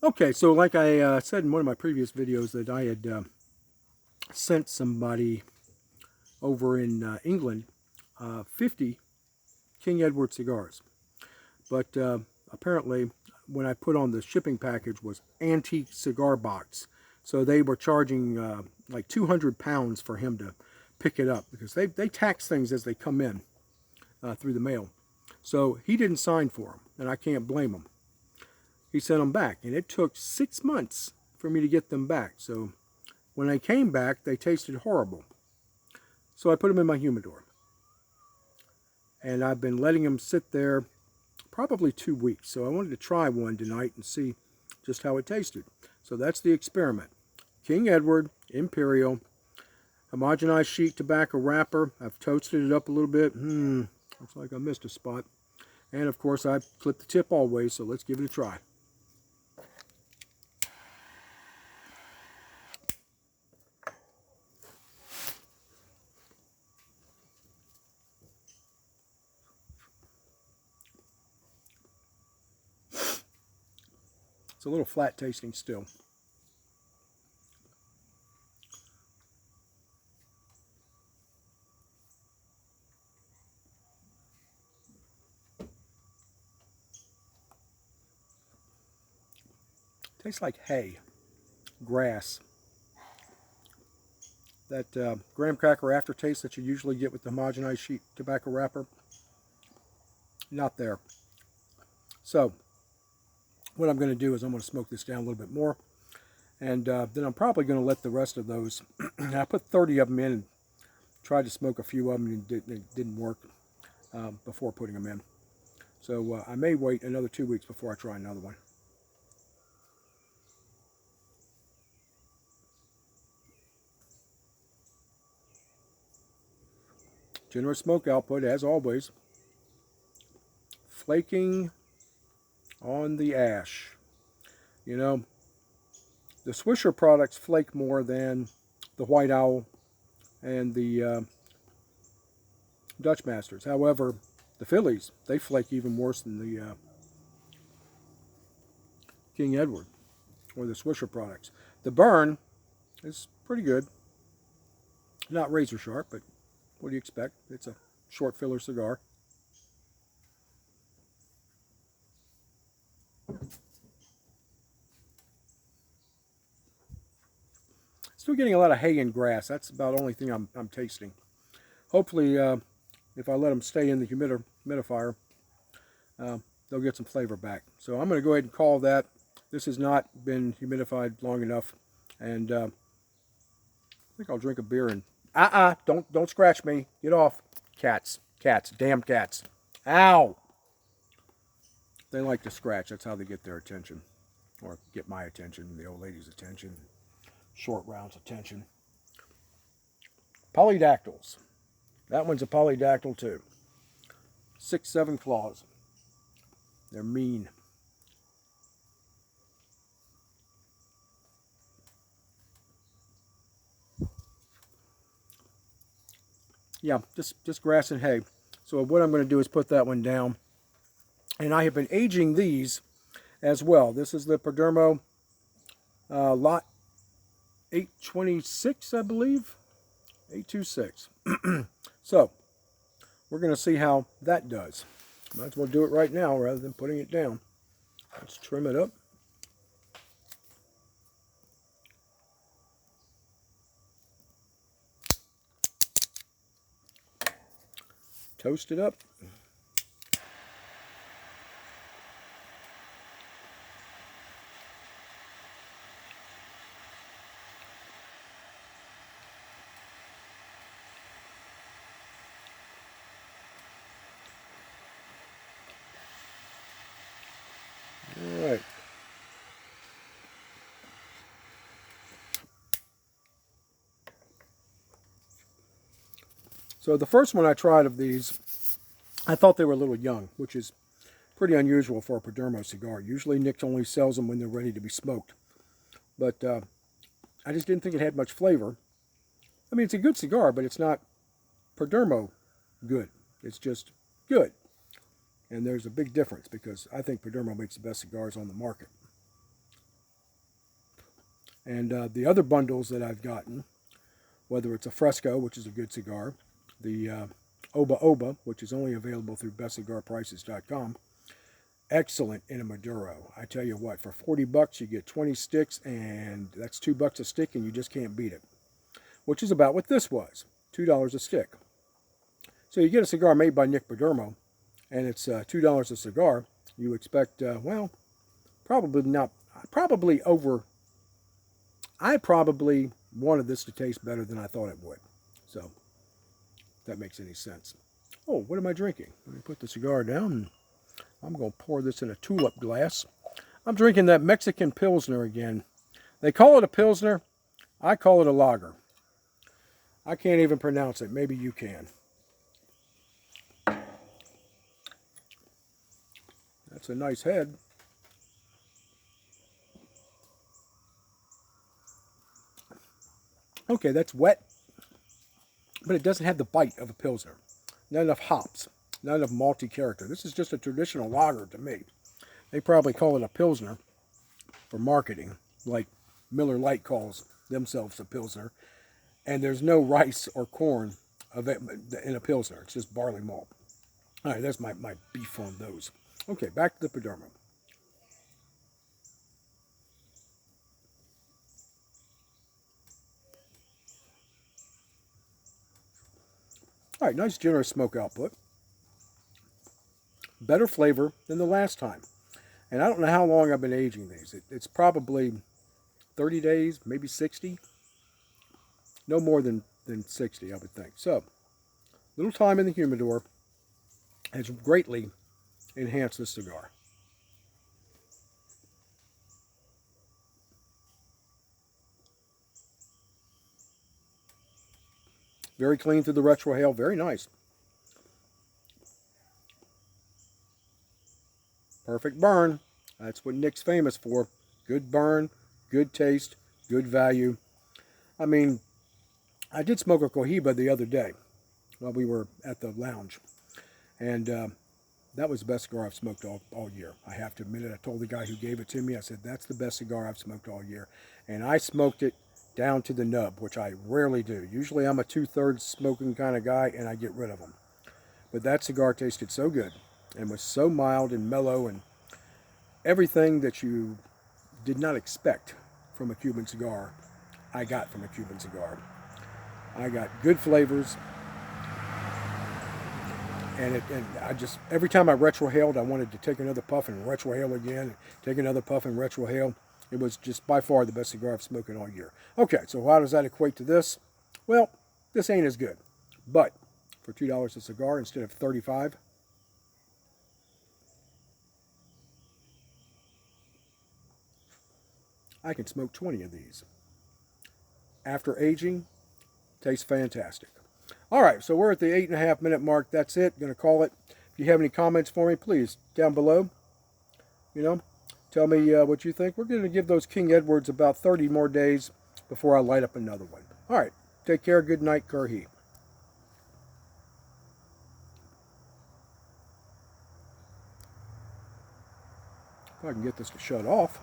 Okay, so like I said in one of my previous videos that I had sent somebody over in England 50 King Edward cigars. But apparently when I put on the shipping package was antique cigar box. So they were charging like 200 pounds for him to pick it up because they tax things as they come in through the mail. So he didn't sign for them, and I can't blame him. He sent them back, and it took 6 months for me to get them back. So when they came back, they tasted horrible. So I put them in my humidor. And I've been letting them sit there probably 2 weeks. So I wanted to try one tonight and see just how it tasted. So that's the experiment. King Edward Imperial, homogenized sheet tobacco wrapper. I've toasted it up a little bit. Looks like I missed a spot. And of course I clipped the tip always, so let's give it a try. It's a little flat tasting still. Tastes like hay, grass. That graham cracker aftertaste that you usually get with the homogenized sheet tobacco wrapper, not there. So what I'm going to do is I'm going to smoke this down a little bit more, and then I'm probably going to let the rest of those, I put 30 of them in and tried to smoke a few of them and it didn't work before putting them in. So I may wait another 2 weeks before I try another one. Generous smoke output as always. Flaking on the ash. You know, the Swisher products flake more than the White Owl and the Dutch Masters. However, the Phillies, they flake even worse than the King Edward or the Swisher products. The burn is pretty good. Not razor sharp, but what do you expect? It's a short filler cigar. Still getting a lot of hay and grass. That's about the only thing I'm tasting. Hopefully, if I let them stay in the humidifier, they'll get some flavor back. So I'm going to go ahead and call that. This has not been humidified long enough, and I think I'll drink a beer and don't scratch me. Get off. Cats, damn cats. Ow! They like to scratch. That's how they get their attention, or get my attention, the old lady's attention, short round's attention. Polydactyls. That one's a polydactyl too. 6-7 claws. They're mean. Yeah, just grass and hay. So what I'm going to do is put that one down. And I have been aging these as well. This is the Perdomo lot 826, I believe. 826. So we're going to see how that does. Might as well do it right now rather than putting it down. Let's trim it up. Toast it up. All right. So the first one I tried of these, I thought they were a little young, which is pretty unusual for a Perdomo cigar. Usually Nick only sells them when they're ready to be smoked. But I just didn't think it had much flavor. I mean, it's a good cigar, but it's not Perdomo good. It's just good. And there's a big difference because I think Perdomo makes the best cigars on the market. And the other bundles that I've gotten, whether it's a Fresco, which is a good cigar, the Oba Oba, which is only available through bestcigarprices.com, excellent in a Maduro. I tell you what, for 40 bucks you get 20 sticks, and that's $2 a stick, and you just can't beat it. Which is about what this was, $2 a stick. So you get a cigar made by Nick Perdomo, and it's $2 a cigar. You expect, well, probably not, I probably wanted this to taste better than I thought it would. So, if that makes any sense. Oh, what am I drinking? Let me put the cigar down, and I'm going to pour this in a tulip glass. I'm drinking that Mexican Pilsner again. They call it a Pilsner. I call it a lager. I can't even pronounce it. Maybe you can. That's a nice head. Okay, that's wet, but it doesn't have the bite of a Pilsner. Not enough hops, not enough malty character. This is just a traditional lager to me. They probably call it a Pilsner for marketing, like Miller Lite calls themselves a Pilsner. And there's no rice or corn in a Pilsner. It's just barley malt. All right, that's my beef on those. Okay, back to the Perdomo. All right, nice generous smoke output. Better flavor than the last time. And I don't know how long I've been aging these. It's probably 30 days, maybe 60. No more than 60, I would think. So, little time in the humidor has greatly enhanced this cigar. Very clean through the retrohale. Very nice. Perfect burn. That's what Nick's famous for. Good burn, good taste, good value. I mean, I did smoke a Cohiba the other day while we were at the lounge. And that was the best cigar I've smoked all year. I have to admit it. I told the guy who gave it to me, I said, that's the best cigar I've smoked all year. And I smoked it down to the nub, which I rarely do. Usually I'm a 2/3 smoking kind of guy, and I get rid of them. But that cigar tasted so good and was so mild and mellow and everything that you did not expect from a Cuban cigar, I got from a Cuban cigar. I got good flavors, and I just, every time I retrohaled, I wanted to take another puff and retrohale again, take another puff and retrohale. It was just by far the best cigar I've smoked all year. Okay, so how does that equate to this? Well, this ain't as good, but for $2 a cigar instead of 35, I can smoke 20 of these. After aging, tastes fantastic. All right, so we're at the 8.5 minute mark. That's it. Going to call it. If you have any comments for me, please, down below, tell me what you think. We're going to give those King Edwards about 30 more days before I light up another one. All right, take care. Good night, Kurhi. If I can get this to shut off.